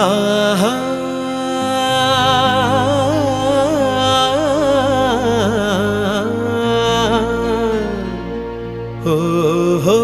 ஆஹா ஓஹோ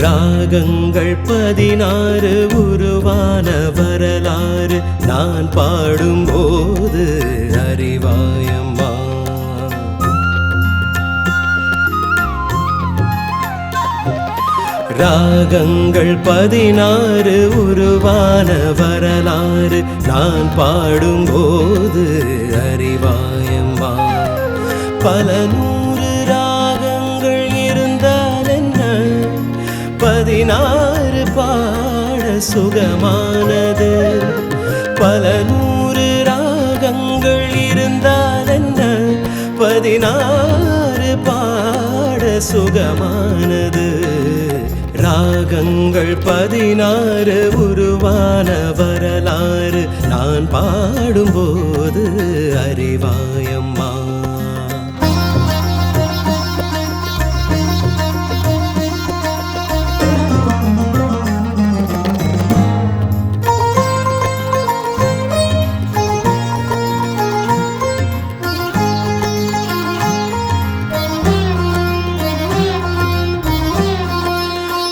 ராகங்கள் 16 உருவான வரலாறு நான் பாடும்போது அறிவாயம்மா. ராகங்கள் 16 உருவான வரலாறு நான் பாடும்போது அறிவாயம்மா. பல நூறு ராகங்கள் இருந்தால் என்ன, 16 பாட சுகமானது. பல நூறு ராகங்கள் இருந்தால் என்ன, 16 பாட சுகமானது. ராகங்கள் 16 உருவான வரலாறு நான் பாடும்போது அறிவாயம்மா.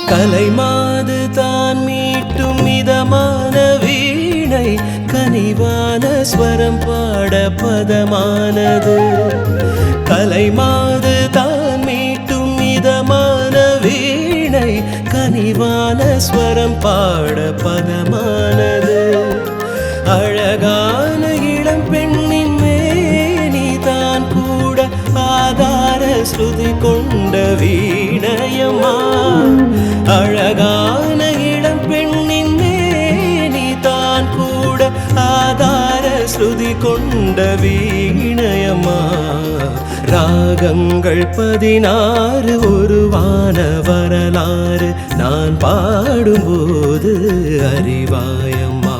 கலைமாது தான் மீட்டும் மிதமான வீணை, கனிவான ஸ்வரம் பாட பதமானது. கலைமாது தான் மீட்டும் மிதமான வீணை, கனிவான ஸ்வரம் பாட பதமானது. அழகான இளம் பெண்ணின் மேனி தான் கூட ஆதார ஸ்ருதி கொண்ட வீணையம்மா. அழகான இளம் பெண்ணின் மேனி தான் கூட ஆதார ஸ்ருதி கொண்ட வீணையம்மா. ராகங்கள் 16 உருவான வரலாறு நான் பாடும்போது அறிவாயம்மா.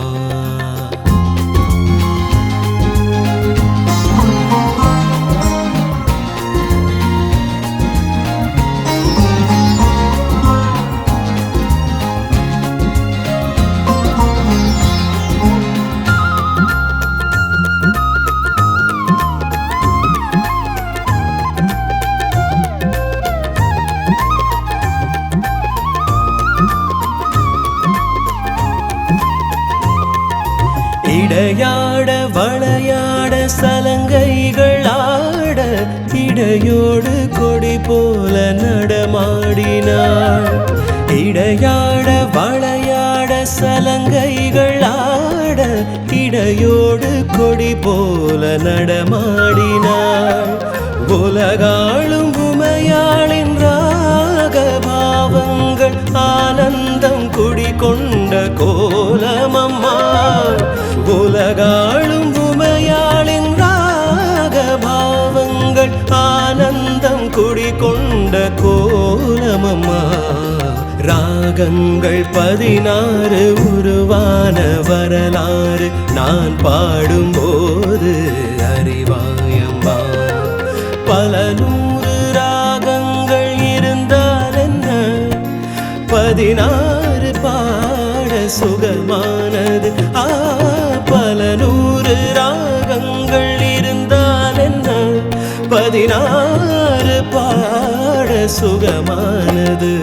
இடையாட வளையாட சலங்கைகள் ஆட, இடையோடு கொடி போல நடமாடினாள். இடையாட வளையாட சலங்கைகள் ஆட, இடையோடு கொடி போல நடமாடினாள். உலகாளும் உமையாளின் ராகபாவங்கள் ஆனந்தம் குடிகொண்ட கோலமம்மா. உலகாளும் உமையாளின் ராகபாவங்கள் ஆனந்தம் குடிகொண்ட கோலமம்மா. ராகங்கள் 16 உருவான வரலாறு நான் பாடும்போது அறிவாயம்மா. பல நூறு ராகங்கள் இருந்தால் என்ன, 16 பாட சுகமானது. பல நூறு ராகங்கள் இருந்தால் என்ன, 16 பாட சுகமானது.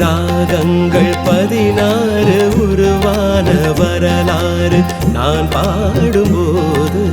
ராகங்கள் 16 உருவான வரலாறு நான் பாடும்போது